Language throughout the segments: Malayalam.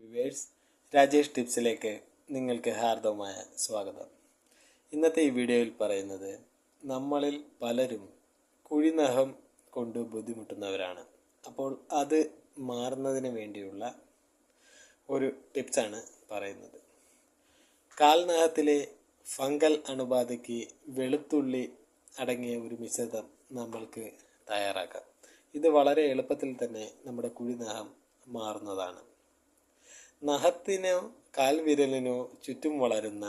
വ്യൂവേഴ്സ്, രാജേഷ് ടിപ്സിലേക്ക് നിങ്ങൾക്ക് ഹാർദവമായ സ്വാഗതം. ഇന്നത്തെ ഈ വീഡിയോയിൽ പറയുന്നത് നമ്മളിൽ പലരും കുഴിനഖം കൊണ്ട് ബുദ്ധിമുട്ടുന്നവരാണ്. അപ്പോൾ അത് മാറുന്നതിന് വേണ്ടിയുള്ള ഒരു ടിപ്സാണ് പറയുന്നത്. കാൽനഖത്തിലെ ഫംഗൽ അണുബാധയ്ക്ക് വെളുത്തുള്ളി അടങ്ങിയ ഒരു മിശ്രിതം നമ്മൾക്ക് തയ്യാറാക്കാം. ഇത് വളരെ എളുപ്പത്തിൽ തന്നെ നമ്മുടെ കുഴിനഖം മാറുന്നതാണ്. നഖത്തിനോ കാൽവിരലിനോ ചുറ്റും വളരുന്ന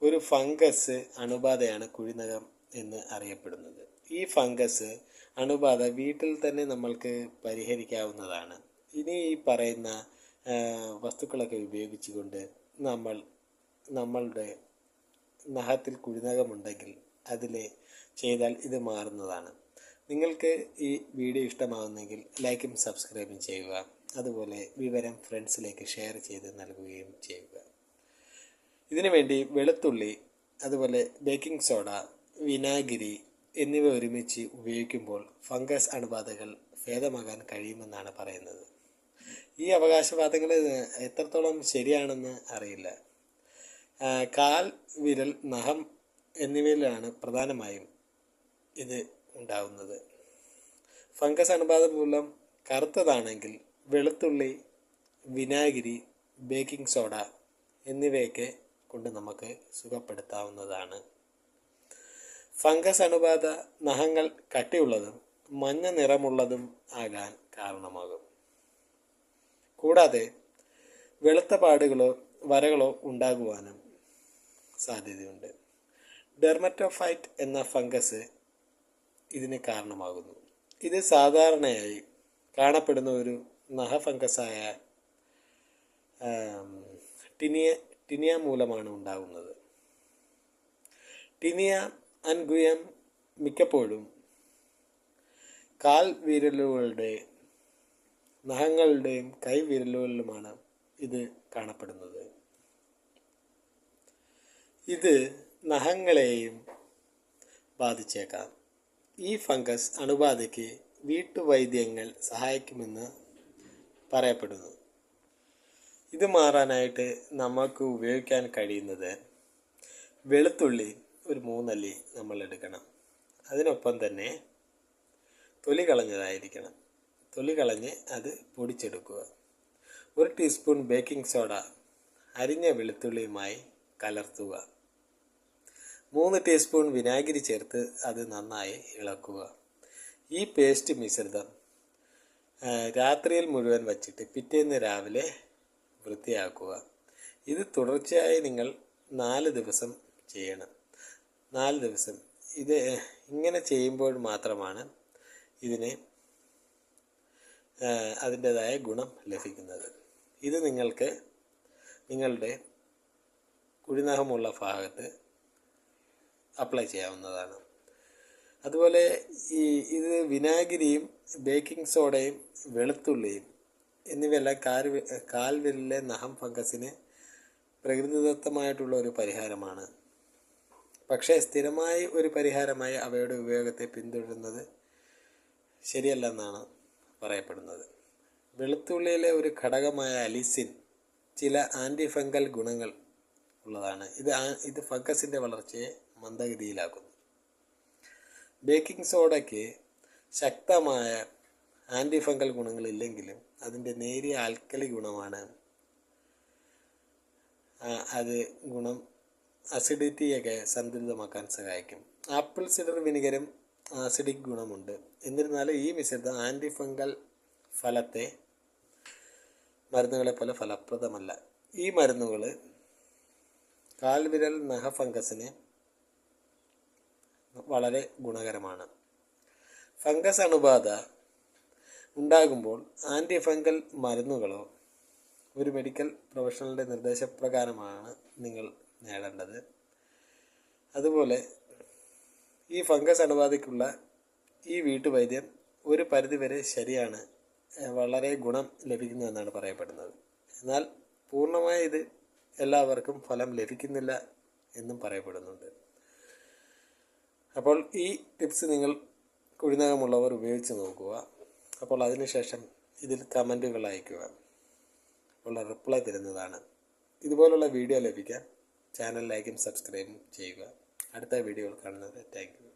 ഒരു ഫംഗസ് അണുബാധയാണ് കുഴിനഖം എന്ന് അറിയപ്പെടുന്നത്. ഈ ഫംഗസ് അണുബാധ വീട്ടിൽ തന്നെ നമ്മൾക്ക് പരിഹരിക്കാവുന്നതാണ്. ഇനി ഈ പറയുന്ന വസ്തുക്കളൊക്കെ ഉപയോഗിച്ചുകൊണ്ട് നമ്മളുടെ നഖത്തിൽ കുഴിനഖമുണ്ടെങ്കിൽ അതിൽ ചെയ്താൽ ഇത് മാറുന്നതാണ്. നിങ്ങൾക്ക് ഈ വീഡിയോ ഇഷ്ടമാവുന്നെങ്കിൽ ലൈക്കും സബ്സ്ക്രൈബും ചെയ്യുക. അതുപോലെ വിവരം ഫ്രണ്ട്സിലേക്ക് ഷെയർ ചെയ്ത് നൽകുകയും ചെയ്യുക. ഇതിനു വേണ്ടി വെളുത്തുള്ളി, അതുപോലെ ബേക്കിംഗ് സോഡ, വിനാഗിരി എന്നിവ ഒരുമിച്ച് ഉപയോഗിക്കുമ്പോൾ ഫംഗസ് അണുബാധകൾ ഭേദമാകാൻ കഴിയുമെന്നാണ് പറയുന്നത്. ഈ അവകാശവാദങ്ങൾ എത്രത്തോളം ശരിയാണെന്ന് അറിയില്ല. കാൽ, വിരൽ, നഖം എന്നിവയിലാണ് പ്രധാനമായും ഇത് ഉണ്ടാകുന്നത്. ഫംഗസ് അണുബാധ മൂലം കറുത്തതാണെങ്കിൽ വെളുത്തുള്ളി, വിനാഗിരി, ബേക്കിംഗ് സോഡ എന്നിവയൊക്കെ കൊണ്ട് നമുക്ക് സുഖപ്പെടുത്താവുന്നതാണ്. ഫംഗസ് അണുബാധ നഖങ്ങൾ കട്ടിയുള്ളതും മഞ്ഞ നിറമുള്ളതും ആകാൻ കാരണമാകും. കൂടാതെ വെളുത്ത പാടുകളോ വരകളോ ഉണ്ടാകുവാനും സാധ്യതയുണ്ട്. ഡെർമറ്റോഫൈറ്റ് എന്ന ഫംഗസ് ഇതിന് കാരണമാകുന്നു. ഇത് സാധാരണയായി കാണപ്പെടുന്ന ഒരു നഖ ഫംഗസായ ടിനിയ മൂലമാണ് ഉണ്ടാകുന്നത്. ടിനിയ അൻഗുയം മിക്കപ്പോഴും കാൽ വിരലുകളുടെ നഖങ്ങളുടെയും കൈവിരലുകളിലുമാണ് ഇത് കാണപ്പെടുന്നത്. ഇത് നഖങ്ങളെയും ബാധിച്ചേക്കാം. ഈ ഫംഗസ് അണുബാധയ്ക്ക് വീട്ടുവൈദ്യങ്ങൾ സഹായിക്കുമെന്ന് പറയപ്പെടുന്നു. ഇത് മാറാനായിട്ട് നമുക്ക് ഉപയോഗിക്കാൻ കഴിയുന്നത് വെളുത്തുള്ളി ഒരു 3 അല്ലി നമ്മൾ എടുക്കണം. അതിനൊപ്പം തന്നെ തൊലി കളഞ്ഞതായിരിക്കണം. തൊലി കളഞ്ഞ് അത് പൊടിച്ചെടുക്കുക. 1 ടീസ്പൂൺ ബേക്കിംഗ് സോഡ അരിഞ്ഞ വെളുത്തുള്ളിയുമായി കലർത്തുക. 3 ടീസ്പൂൺ വിനാഗിരി ചേർത്ത് അത് നന്നായി ഇളക്കുക. ഈ പേസ്റ്റ് മിശ്രിതം രാത്രിയിൽ മുഴുവൻ വച്ചിട്ട് പിറ്റേന്ന് രാവിലെ വൃത്തിയാക്കുക. ഇത് തുടർച്ചയായി നിങ്ങൾ 4 ദിവസം ചെയ്യണം. 4 ദിവസം ഇത് ഇങ്ങനെ ചെയ്യുമ്പോൾ മാത്രമാണ് ഇതിന് അതിൻ്റെതായ ഗുണം ലഭിക്കുന്നത്. ഇത് നിങ്ങൾക്ക് നിങ്ങളുടെ കുഴിനഖമുള്ള ഭാഗത്ത് അപ്ലൈ ചെയ്യാവുന്നതാണ്. അതുപോലെ ഇത് വിനാഗിരിയും ബേക്കിംഗ് സോഡയും വെളുത്തുള്ളിയും എന്നിവയെല്ലാം കാൽവിരലിലെ നഖം ഫംഗസിന് പ്രകൃതിദത്തമായിട്ടുള്ള ഒരു പരിഹാരമാണ്. പക്ഷേ സ്ഥിരമായി ഒരു പരിഹാരമായി അവയുടെ ഉപയോഗത്തെ പിന്തുടരുന്നത് ശരിയല്ലെന്നാണ് പറയപ്പെടുന്നത്. വെളുത്തുള്ളിയിലെ ഒരു ഘടകമായ അലിസിൻ ചില ആൻറ്റി ഫംഗൽ ഗുണങ്ങൾ ഉള്ളതാണ്. ഇത് ഫംഗസിൻ്റെ വളർച്ചയെ മന്ദഗതിയിലാക്കുന്നു. ബേക്കിംഗ് സോഡയ്ക്ക് ശക്തമായ ആൻറ്റി ഫംഗൽ ഗുണങ്ങളില്ലെങ്കിലും അതിൻ്റെ നേരിയ ആൽക്കലി ഗുണമാണ് അത് ഗുണം അസിഡിറ്റിയൊക്കെ സന്തുലിതമാക്കാൻ സഹായിക്കും. ആപ്പിൾ സിഡർ വിനിഗരും ആസിഡിക് ഗുണമുണ്ട്. എന്നിരുന്നാലും ഈ മിശ്രിതം ആൻറ്റി ഫംഗൽ മരുന്നുകളെ പോലെ ഫലപ്രദമല്ല. ഈ മരുന്നുകൾ കാൽവിരൽ നഖ ഫംഗസിന് വളരെ ഗുണകരമാണ്. ഫംഗസ് അണുബാധ ഉണ്ടാകുമ്പോൾ ആൻറ്റി ഫംഗൽ മരുന്നുകളോ ഒരു മെഡിക്കൽ പ്രൊഫഷണലിൻ്റെ നിർദ്ദേശപ്രകാരമാണ് നിങ്ങൾ നേടേണ്ടത്. അതുപോലെ ഈ ഫംഗസ് അണുബാധയ്ക്കുള്ള ഈ വീട്ടുവൈദ്യം ഒരു പരിധിവരെ ശരിയാണ്, വളരെ ഗുണം ലഭിക്കുന്നുവെന്നാണ് പറയപ്പെടുന്നത്. എന്നാൽ പൂർണ്ണമായി ഇത് എല്ലാവർക്കും ഫലം ലഭിക്കുന്നില്ല എന്നും പറയപ്പെടുന്നുണ്ട്. അപ്പോൾ ഈ ടിപ്സ് നിങ്ങൾ കുഴിനഖമുള്ളവർ ഉപയോഗിച്ച് നോക്കുക. അപ്പോൾ അതിനുശേഷം ഇതിൽ കമൻറ്റുകൾ അയയ്ക്കുക. ഉള്ള റിപ്ലൈ തരുന്നതാണ്. ഇതുപോലുള്ള വീഡിയോ ലഭിക്കാൻ ചാനൽ ലൈക്കും സബ്സ്ക്രൈബും ചെയ്യുക. അടുത്ത വീഡിയോയിൽ കാണുന്നത്. Thank you.